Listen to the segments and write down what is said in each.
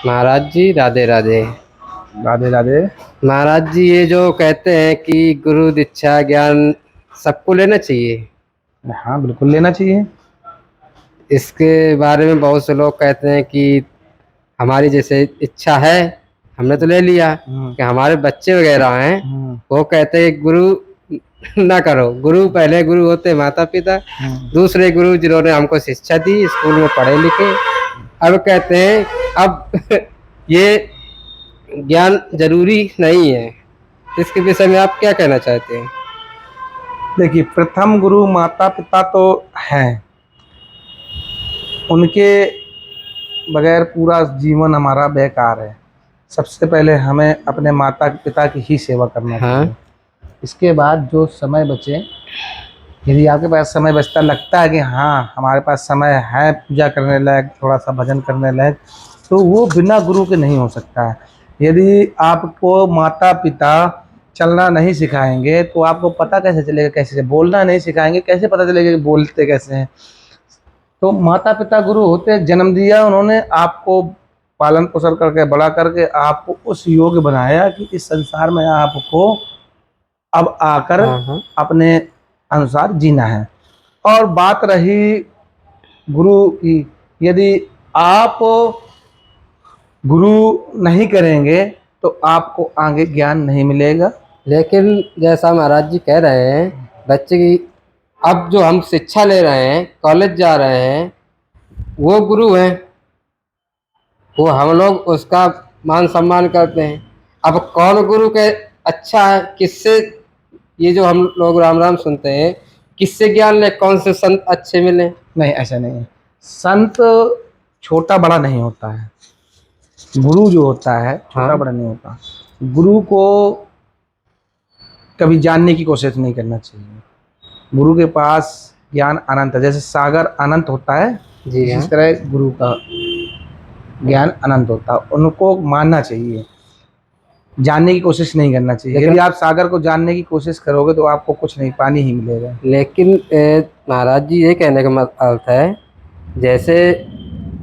महाराज जी राधे राधे। राधे राधे। महाराज जी ये जो कहते हैं कि गुरु दीक्षा ज्ञान सबको लेना चाहिए, हाँ बिल्कुल लेना चाहिए। इसके बारे में बहुत से लोग कहते हैं कि हमारी जैसे इच्छा है हमने तो ले लिया, हम्म। कि हमारे बच्चे वगैरह हैं हम्म। वो कहते हैं गुरु ना करो। गुरु पहले गुरु होते माता पिता, हम्म। दूसरे गुरु जिन्होंने हमको शिक्षा दी, स्कूल में पढ़े लिखे। अब कहते हैं अब ये ज्ञान जरूरी नहीं है। इसके विषय में आप क्या कहना चाहते हैं? देखिए, प्रथम गुरु माता पिता तो हैं, उनके बगैर पूरा जीवन हमारा बेकार है। सबसे पहले हमें अपने माता पिता की ही सेवा करना हाँ। चाहिए। इसके बाद जो समय बचे, यदि आपके पास समय बचता लगता है कि हाँ हमारे पास समय है पूजा करने लायक, थोड़ा सा भजन करने लायक, तो वो बिना गुरु के नहीं हो सकता है। यदि आपको माता पिता चलना नहीं सिखाएंगे तो आपको पता कैसे चलेगा, कैसे बोलना नहीं सिखाएंगे कैसे पता चलेगा कि बोलते कैसे हैं। तो माता पिता गुरु होते हैं, जन्म दिया उन्होंने, आपको पालन पोषण करके बड़ा करके आपको उस योग्य बनाया कि इस संसार में आपको अब आकर हाँ हाँ। अपने अनुसार जीना है। और बात रही गुरु की, यदि आप गुरु नहीं करेंगे तो आपको आगे ज्ञान नहीं मिलेगा। लेकिन जैसा महाराज जी कह रहे हैं, बच्चे की अब जो हम शिक्षा ले रहे हैं, कॉलेज जा रहे हैं, वो गुरु हैं, वो हम लोग उसका मान सम्मान करते हैं। अब कौन गुरु के अच्छा है, किससे ये जो हम लोग राम राम सुनते हैं, किससे ज्ञान ले, कौन से संत अच्छे मिले? नहीं, ऐसा नहीं है। संत छोटा बड़ा नहीं होता है, गुरु जो होता है छोटा हाँ। बड़ा नहीं होता। गुरु को कभी जानने की कोशिश नहीं करना चाहिए। गुरु के पास ज्ञान अनंत है, जैसे सागर अनंत होता है, जी इसी हाँ। तरह गुरु का ज्ञान अनंत होता है। उनको मानना चाहिए, जानने की कोशिश नहीं करना चाहिए। लेकिन यदि आप सागर को जानने की कोशिश करोगे तो आपको कुछ नहीं, पानी ही मिलेगा। लेकिन महाराज जी ये कहने का अर्थ है, जैसे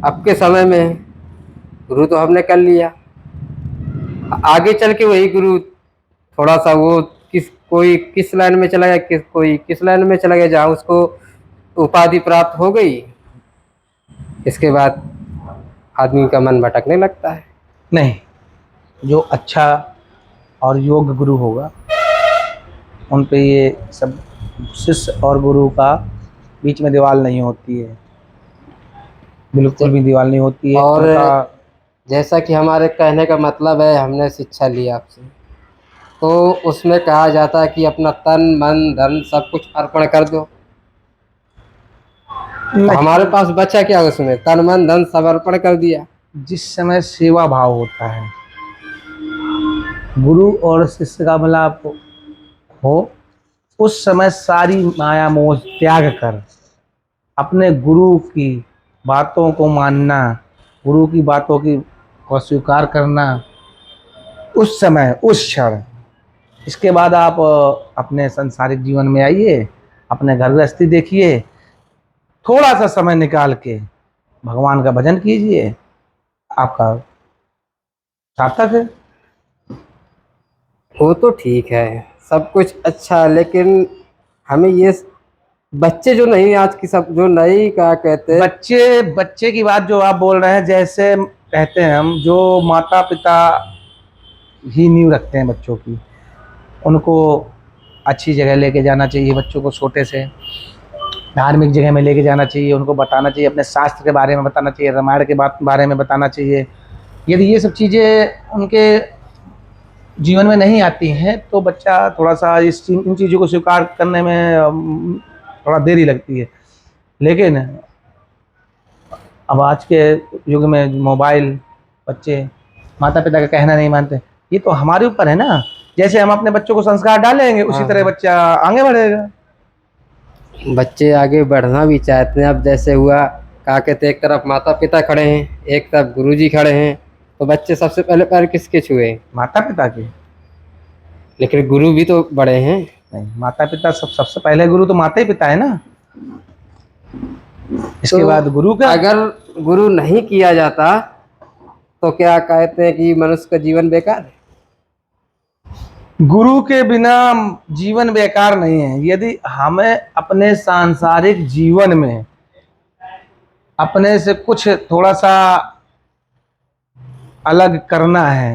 अब के समय में गुरु तो हमने कर लिया, आगे चल के वही गुरु थोड़ा सा वो कोई किस लाइन में चला गया, कोई किस लाइन में चला गया, जहाँ उसको उपाधि प्राप्त हो गई, इसके बाद आदमी का मन भटकने लगता है। नहीं, जो अच्छा और योग्य गुरु होगा उन पे ये सब, शिष्य और गुरु का बीच में दीवार नहीं होती है, बिल्कुल भी दीवार नहीं होती है और उनका। जैसा कि हमारे कहने का मतलब है, हमने शिक्षा ली आपसे, तो उसमें कहा जाता है कि अपना तन मन धन सब कुछ अर्पण कर दो। तो हमारे नहीं, पास बचा क्या उसमें? तन मन धन सब अर्पण कर दिया। जिस समय सेवा भाव होता है, गुरु और शिष्य का मिलाप हो, उस समय सारी माया मोह त्याग कर अपने गुरु की बातों को मानना, गुरु की बातों की को स्वीकार करना, उस समय उस क्षण। इसके बाद आप अपने सांसारिक जीवन में आइए, अपने घर गृहस्थी देखिए, थोड़ा सा समय निकाल के भगवान का भजन कीजिए, आपका सार्थक है। वो तो ठीक है, सब कुछ अच्छा है, लेकिन हमें ये बच्चे जो नहीं, आज की सब जो नई क्या कहते हैं, बच्चे बच्चे की बात जो आप बोल रहे हैं, जैसे कहते हैं हम, जो माता पिता ही नींव रखते हैं बच्चों की, उनको अच्छी जगह लेके जाना चाहिए। बच्चों को छोटे से धार्मिक जगह में लेके जाना चाहिए, उनको बताना चाहिए, अपने शास्त्र के बारे में बताना चाहिए, रामायण के बारे में बताना चाहिए। यदि ये सब चीज़ें उनके जीवन में नहीं आती हैं तो बच्चा थोड़ा सा इन चीज़ों को स्वीकार करने में थोड़ा देरी लगती है। लेकिन अब आज के युग में मोबाइल, बच्चे माता पिता का कहना नहीं मानते। ये तो हमारे ऊपर है ना, जैसे हम अपने बच्चों को संस्कार डालेंगे उसी तरह हाँ, बच्चा आगे बढ़ेगा। बच्चे आगे बढ़ना भी चाहते हैं। अब जैसे हुआ, क्या कहते हैं, एक तरफ माता पिता खड़े हैं, एक तरफ गुरुजी खड़े हैं, तो बच्चे सबसे पहले पैर किसके छुए? माता पिता के। लेकिन गुरु भी तो बड़े हैं। नहीं, माता पिता सबसे पहले गुरु तो माता ही पिता है ना, इसके तो बाद गुरु का। अगर गुरु नहीं किया जाता तो क्या कहते हैं कि मनुष्य का जीवन बेकार है? गुरु के बिना जीवन बेकार नहीं है। यदि हमें अपने सांसारिक जीवन में अपने से कुछ थोड़ा सा अलग करना है,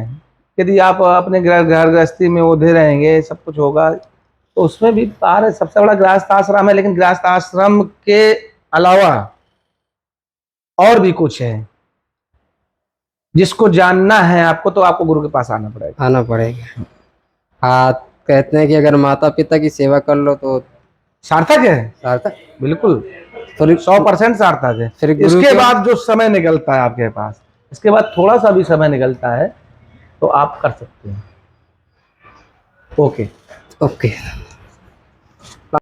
यदि आप अपने घर गृहस्थी में ओढ़े रहेंगे, सब कुछ होगा, तो उसमें भी पार है। सबसे बड़ा गृहस्थ आश्रम है, लेकिन गृहस्थ आश्रम के अलावा और भी कुछ है जिसको जानना है आपको, तो आपको गुरु के पास आना पड़ेगा। आना पड़ेगा। हाँ, कहते हैं कि अगर माता पिता की सेवा कर लो तो सार्थक है, सार्थक। बिल्कुल फिर 100% सार्थक है। फिर गुरु इसके क्यों? बाद जो समय निकलता है आपके पास, इसके बाद थोड़ा सा भी समय निकलता है तो आप कर सकते हैं। ओके। ओके।